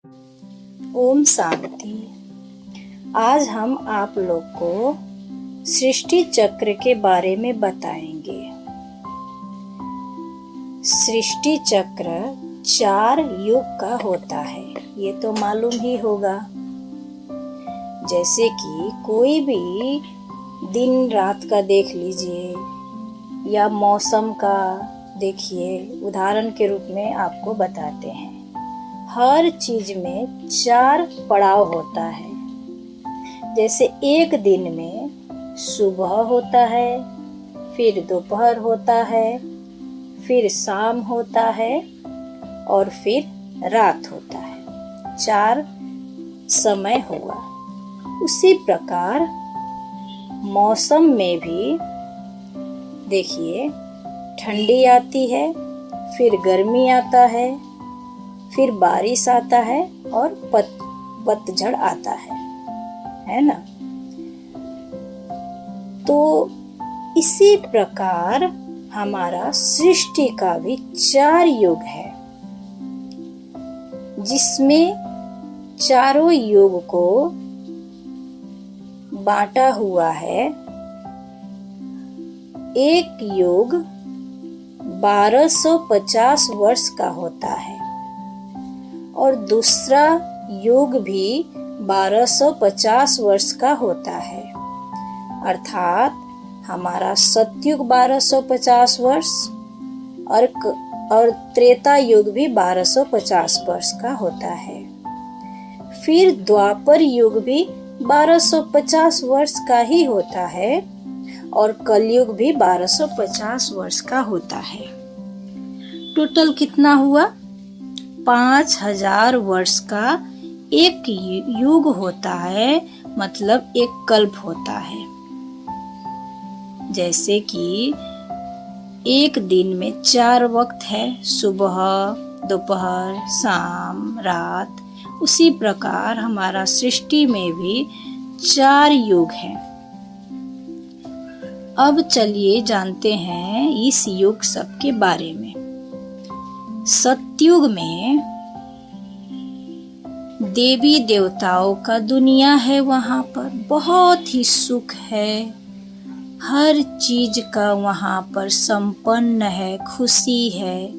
ओम शांति। आज हम आप लोग को सृष्टि चक्र के बारे में बताएंगे। सृष्टि चक्र 4 युग का होता है, ये तो मालूम ही होगा। जैसे कि कोई भी दिन रात का देख लीजिए या मौसम का देखिए, उदाहरण के रूप में आपको बताते हैं। हर चीज में 4 पड़ाव होता है। जैसे एक दिन में सुबह होता है, फिर दोपहर होता है, फिर शाम होता है और फिर रात होता है। 4 समय हुआ। उसी प्रकार मौसम में भी देखिए, ठंडी आती है, फिर गर्मी आता है, फिर बारिश आता है और पतझड़ आता है ना। तो इसी प्रकार हमारा सृष्टि का भी 4 युग है, जिसमें चारों युग को बांटा हुआ है। एक युग 1250 वर्ष का होता है और दूसरा युग भी 1250 वर्ष का होता है। अर्थात हमारा सतयुग 1250 वर्ष और त्रेता युग भी 1250 वर्ष का होता है। फिर द्वापर युग भी 1250 वर्ष का ही होता है और कलयुग भी 1250 वर्ष का होता है। टोटल कितना हुआ? 5000 वर्ष का एक युग होता है, मतलब एक कल्प होता है। जैसे कि एक दिन में 4 वक्त है, सुबह, दोपहर, शाम, रात। उसी प्रकार हमारा सृष्टि में भी 4 युग हैं। अब चलिए जानते हैं इस युग सब के बारे में। सतयुग में देवी देवताओं का दुनिया है, वहाँ पर बहुत ही सुख है, हर चीज का वहाँ पर संपन्न है, खुशी है,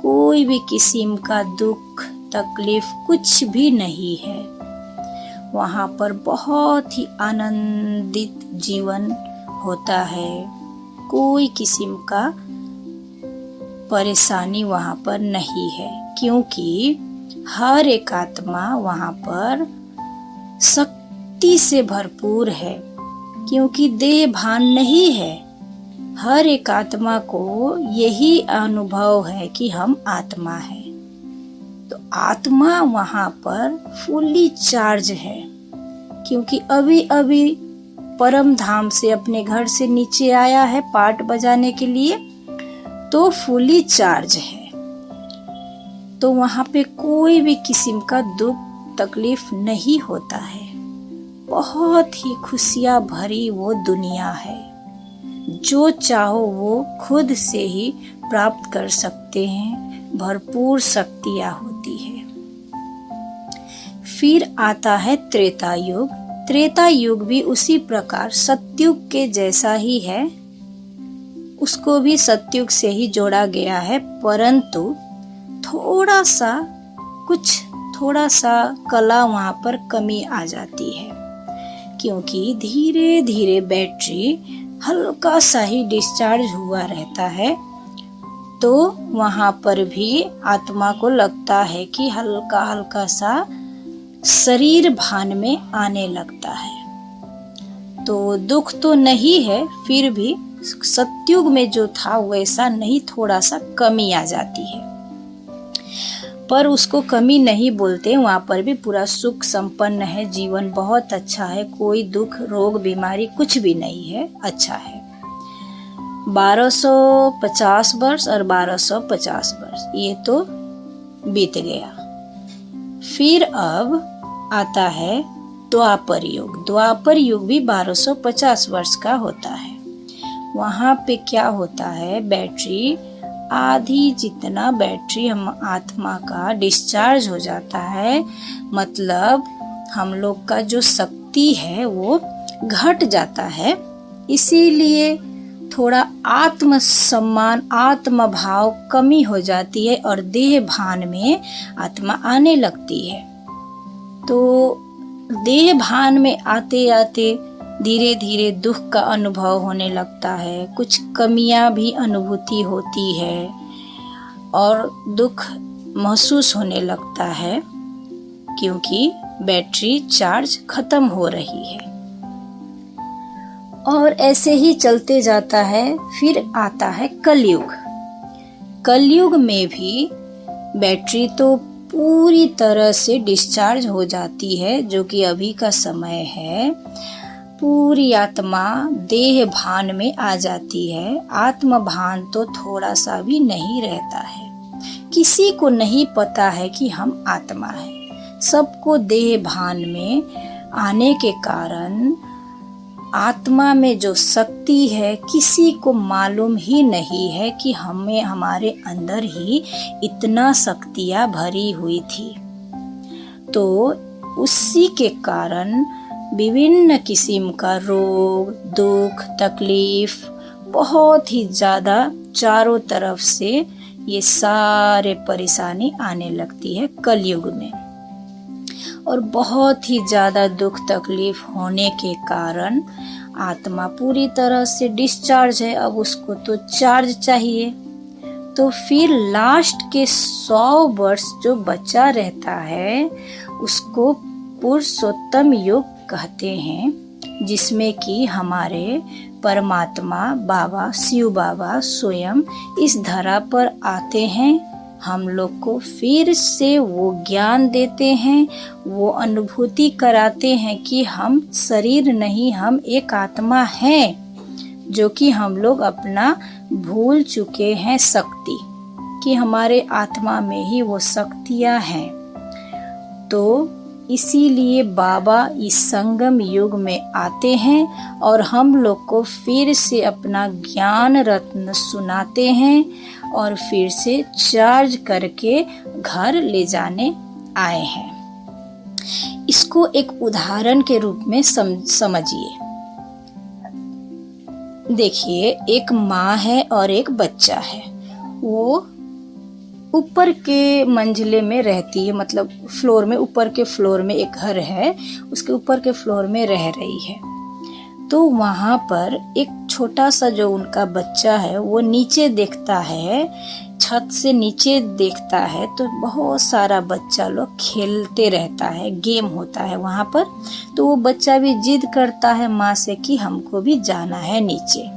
कोई भी किस्म का दुख तकलीफ कुछ भी नहीं है। वहाँ पर बहुत ही आनंदित जीवन होता है, कोई किस्म का परेशानी वहाँ पर नहीं है, क्योंकि हर एक आत्मा वहाँ पर शक्ति से भरपूर है, क्योंकि देह भान नहीं है। हर एक आत्मा को यही अनुभव है कि हम आत्मा है। तो आत्मा वहाँ पर फुल्ली चार्ज है, क्योंकि अभी अभी परम धाम से अपने घर से नीचे आया है पाठ बजाने के लिए, तो फुली चार्ज है। तो वहाँ पे कोई भी किस्म का दुख तकलीफ नहीं होता है। बहुत ही खुशियाँ भरी वो दुनिया है, जो चाहो वो खुद से ही प्राप्त कर सकते हैं, भरपूर शक्तियाँ होती है। फिर आता है त्रेता युग। त्रेता युग भी उसी प्रकार सतयुग के जैसा ही है, उसको भी सतयुग से ही जोड़ा गया है, परंतु थोड़ा सा कला वहाँ पर कमी आ जाती है, क्योंकि धीरे धीरे बैटरी हल्का सा ही डिस्चार्ज हुआ रहता है। तो वहाँ पर भी आत्मा को लगता है कि हल्का हल्का सा शरीर भान में आने लगता है। तो दुख तो नहीं है, फिर भी सतयुग में जो था वैसा नहीं, थोड़ा सा कमी आ जाती है, पर उसको कमी नहीं बोलते। वहाँ पर भी पूरा सुख संपन्न है, जीवन बहुत अच्छा है, कोई दुख रोग बीमारी कुछ भी नहीं है, अच्छा है। 1250 वर्ष और 1250 वर्ष ये तो बीत गया। फिर अब आता है द्वापर युग। द्वापर युग भी 1250 वर्ष का होता है। वहाँ पे क्या होता है, बैटरी आधी जितना बैटरी हम आत्मा का डिस्चार्ज हो जाता है, मतलब हम लोग का जो शक्ति है वो घट जाता है। इसीलिए थोड़ा आत्म सम्मान, आत्म भाव कमी हो जाती है और देह भान में आत्मा आने लगती है। तो देह भान में आते आते धीरे धीरे दुख का अनुभव होने लगता है, कुछ कमियां भी अनुभूति होती है और दुख महसूस होने लगता है, क्योंकि बैटरी चार्ज खत्म हो रही है। और ऐसे ही चलते जाता है। फिर आता है कलयुग। कलयुग में भी बैटरी तो पूरी तरह से डिस्चार्ज हो जाती है, जो कि अभी का समय है। पूरी आत्मा देह भान में आ जाती है। आत्म भान तो थोड़ा सा भी नहीं रहता है। किसी को नहीं पता है कि हम आत्मा है। सबको देह भान में आने के कारण आत्मा में जो शक्ति है किसी को मालूम ही नहीं है कि हमें हमारे अंदर ही इतना शक्तियाँ भरी हुई थी। तो उसी के कारण विभिन्न किस्म का रोग, दुख, तकलीफ बहुत ही ज़्यादा चारों तरफ से ये सारे परेशानी आने लगती है कलयुग में। और बहुत ही ज़्यादा दुख तकलीफ होने के कारण आत्मा पूरी तरह से डिस्चार्ज है। अब उसको तो चार्ज चाहिए। तो फिर लास्ट के 100 वर्ष जो बचा रहता है उसको पुरुषोत्तम युग कहते हैं, जिसमें कि हमारे परमात्मा बाबा, शिव बाबा स्वयं इस धरा पर आते हैं। हम लोग को फिर से वो ज्ञान देते हैं, वो अनुभूति कराते हैं कि हम शरीर नहीं, हम एक आत्मा हैं, जो कि हम लोग अपना भूल चुके हैं शक्ति, कि हमारे आत्मा में ही वो शक्तियाँ हैं। तो इसीलिए बाबा इस संगम युग में आते हैं और हम लोग को फिर से अपना ज्ञान रत्न सुनाते हैं और फिर से चार्ज करके घर ले जाने आए हैं। इसको एक उदाहरण के रूप में समझिए। देखिए, एक माँ है और एक बच्चा है। वो ऊपर के मंजिले में रहती है, मतलब फ्लोर में, ऊपर के फ्लोर में एक घर है, उसके ऊपर के फ्लोर में रह रही है। तो वहाँ पर एक छोटा सा जो उनका बच्चा है वो नीचे देखता है, छत से नीचे देखता है, तो बहुत सारा बच्चा लोग खेलते रहता है, गेम होता है वहाँ पर। तो वो बच्चा भी जिद करता है माँ से कि हमको भी जाना है नीचे।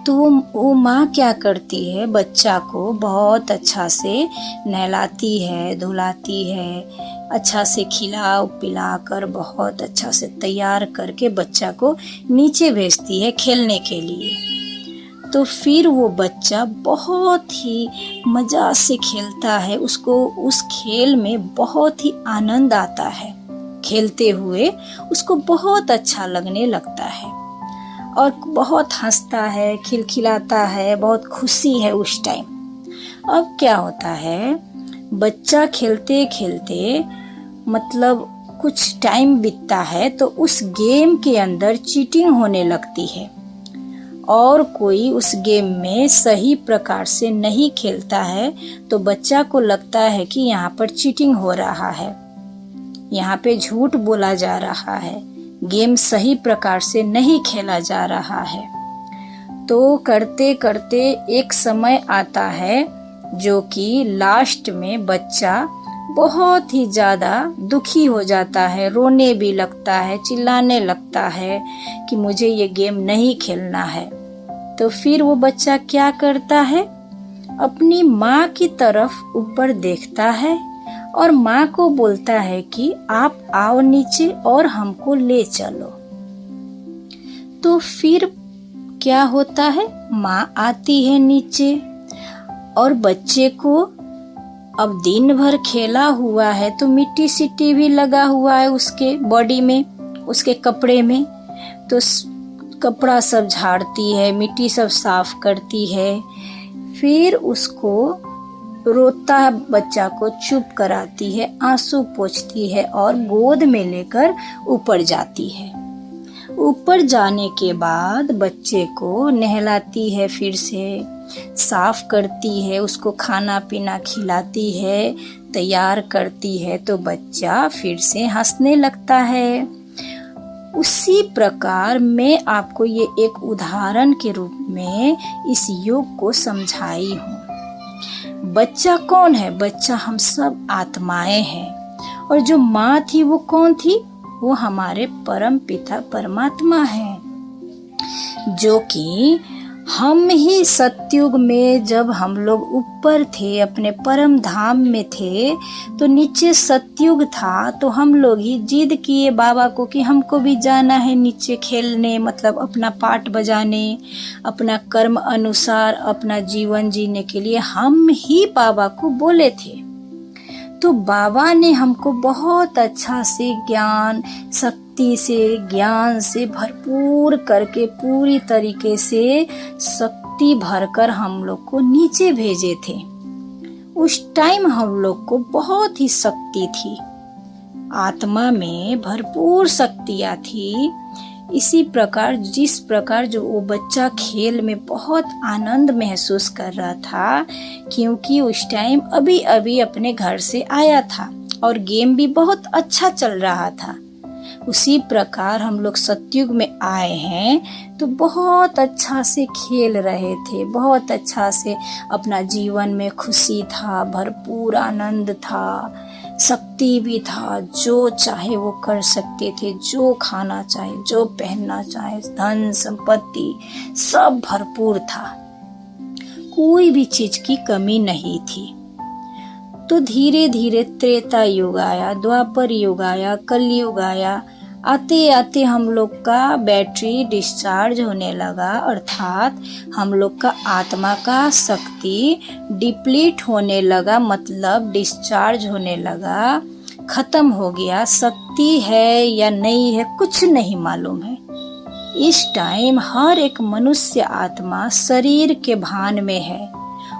तो वो माँ क्या करती है, बच्चा को बहुत अच्छा से नहलाती है, धुलाती है, अच्छा से खिला पिला कर बहुत अच्छा से तैयार करके बच्चा को नीचे भेजती है खेलने के लिए। तो फिर वो बच्चा बहुत ही मज़ा से खेलता है, उसको उस खेल में बहुत ही आनंद आता है। खेलते हुए उसको बहुत अच्छा लगने लगता है और बहुत हंसता है, खिलखिलाता है, बहुत खुशी है उस टाइम। अब क्या होता है, बच्चा खेलते खेलते मतलब कुछ टाइम बीतता है तो उस गेम के अंदर चीटिंग होने लगती है और कोई उस गेम में सही प्रकार से नहीं खेलता है। तो बच्चा को लगता है कि यहाँ पर चीटिंग हो रहा है, यहाँ पे झूठ बोला जा रहा है, गेम सही प्रकार से नहीं खेला जा रहा है। तो करते करते एक समय आता है जो कि लास्ट में बच्चा बहुत ही ज़्यादा दुखी हो जाता है, रोने भी लगता है, चिल्लाने लगता है कि मुझे ये गेम नहीं खेलना है। तो फिर वो बच्चा क्या करता है, अपनी माँ की तरफ ऊपर देखता है और माँ को बोलता है कि आप आओ नीचे और हमको ले चलो। तो फिर क्या होता है, माँ आती है नीचे और बच्चे को अब दिन भर खेला हुआ है तो मिट्टी सिट्टी भी लगा हुआ है उसके बॉडी में, उसके कपड़े में। तो कपड़ा सब झाड़ती है, मिट्टी सब साफ करती है, फिर उसको रोता बच्चा को चुप कराती है, आंसू पोंछती है और गोद में लेकर ऊपर जाती है। ऊपर जाने के बाद बच्चे को नहलाती है, फिर से साफ करती है, उसको खाना पीना खिलाती है, तैयार करती है, तो बच्चा फिर से हंसने लगता है। उसी प्रकार मैं आपको ये एक उदाहरण के रूप में इस योग को समझाई हूँ। बच्चा कौन है? बच्चा हम सब आत्माएं हैं। और जो माँ थी वो कौन थी? वो हमारे परम पिता परमात्मा हैं, जो कि हम ही सतयुग में जब हम लोग ऊपर थे, अपने परम धाम में थे, तो नीचे सतयुग था, तो हम लोग ही जिद किए बाबा को कि हमको भी जाना है नीचे खेलने, मतलब अपना पाठ बजाने, अपना कर्म अनुसार अपना जीवन जीने के लिए हम ही बाबा को बोले थे। तो बाबा ने हमको बहुत अच्छा से ज्ञान शक्ति से ज्ञान से भरपूर करके पूरी तरीके से शक्ति भरकर हम लोग को नीचे भेजे थे। उस टाइम हम लोग को बहुत ही शक्ति थी, आत्मा में भरपूर शक्तियाँ थी। इसी प्रकार जिस प्रकार जो वो बच्चा खेल में बहुत आनंद महसूस कर रहा था, क्योंकि उस टाइम अभी अभी अपने घर से आया था और गेम भी बहुत अच्छा चल रहा था, उसी प्रकार हम लोग सतयुग में आए हैं तो बहुत अच्छा से खेल रहे थे, बहुत अच्छा से अपना जीवन में खुशी था, भरपूर आनंद था, शक्ति भी था, जो चाहे वो कर सकते थे, जो खाना चाहे, जो पहनना चाहे, धन संपत्ति सब भरपूर था, कोई भी चीज की कमी नहीं थी। तो धीरे धीरे त्रेता युग आया, द्वापर युग आया, कलयुग आया। आते आते हम लोग का बैटरी डिस्चार्ज होने लगा, अर्थात हम लोग का आत्मा का शक्ति डिप्लीट होने लगा, मतलब डिस्चार्ज होने लगा, खत्म हो गया। शक्ति है या नहीं है कुछ नहीं मालूम है। इस टाइम हर एक मनुष्य आत्मा शरीर के भान में है,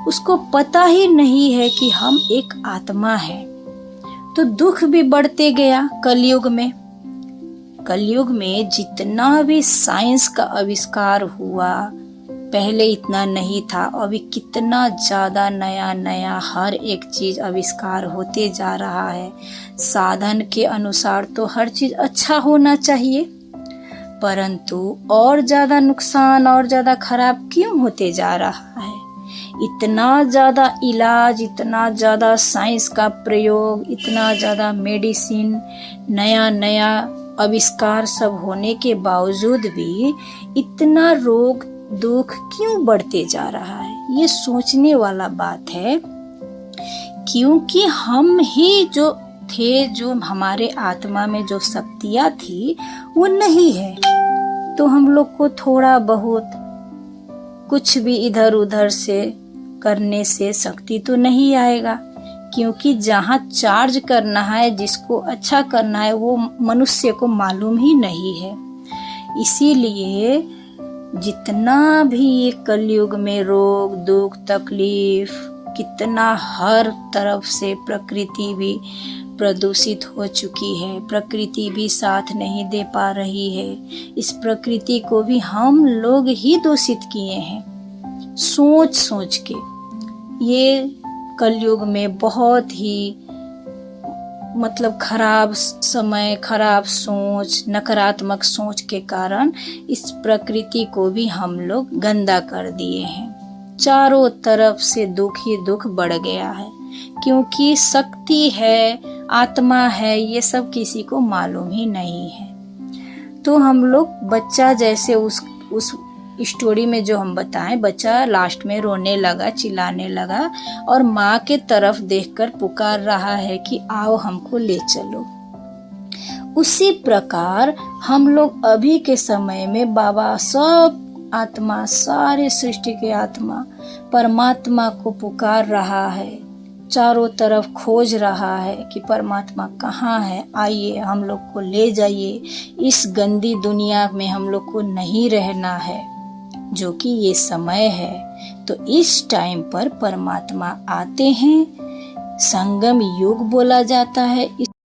उसको पता ही नहीं है कि हम एक आत्मा है। तो दुख भी बढ़ते गया कलयुग में। कलयुग में जितना भी साइंस का आविष्कार हुआ, पहले इतना नहीं था, अभी कितना ज्यादा नया नया हर एक चीज आविष्कार होते जा रहा है। साधन के अनुसार तो हर चीज अच्छा होना चाहिए, परंतु और ज्यादा नुकसान और ज्यादा खराब क्यों होते जा रहा है? इतना ज्यादा इलाज, इतना ज्यादा साइंस का प्रयोग, इतना ज्यादा मेडिसिन, नया नया आविष्कार सब होने के बावजूद भी इतना रोग दुख क्यों बढ़ते जा रहा है? ये सोचने वाला बात है, क्योंकि हम ही जो थे, जो हमारे आत्मा में जो शक्तियाँ थी वो नहीं है। तो हम लोग को थोड़ा बहुत कुछ भी इधर उधर से करने से शक्ति तो नहीं आएगा, क्योंकि जहाँ चार्ज करना है, जिसको अच्छा करना है, वो मनुष्य को मालूम ही नहीं है। इसीलिए जितना भी ये कलयुग में रोग दुख तकलीफ, कितना हर तरफ से प्रकृति भी प्रदूषित हो चुकी है, प्रकृति भी साथ नहीं दे पा रही है। इस प्रकृति को भी हम लोग ही दूषित किए हैं सोच सोच के। ये कलयुग में बहुत ही मतलब खराब समय, खराब सोच, नकारात्मक सोच के कारण इस प्रकृति को भी हम लोग गंदा कर दिए हैं। चारों तरफ से दुख ही दुख बढ़ गया है, क्योंकि शक्ति है, आत्मा है, ये सब किसी को मालूम ही नहीं है। तो हम लोग बच्चा जैसे उस स्टोरी में जो हम बताएं, बच्चा लास्ट में रोने लगा, चिल्लाने लगा और माँ के तरफ देखकर पुकार रहा है कि आओ हमको ले चलो। उसी प्रकार हम लोग अभी के समय में बाबा सब आत्मा, सारे सृष्टि के आत्मा परमात्मा को पुकार रहा है, चारों तरफ खोज रहा है कि परमात्मा कहाँ है, आइए हम लोग को ले जाइए, इस गंदी दुनिया में हम लोग को नहीं रहना है। जो कि ये समय है, तो इस टाइम पर परमात्मा आते हैं, संगम युग बोला जाता है।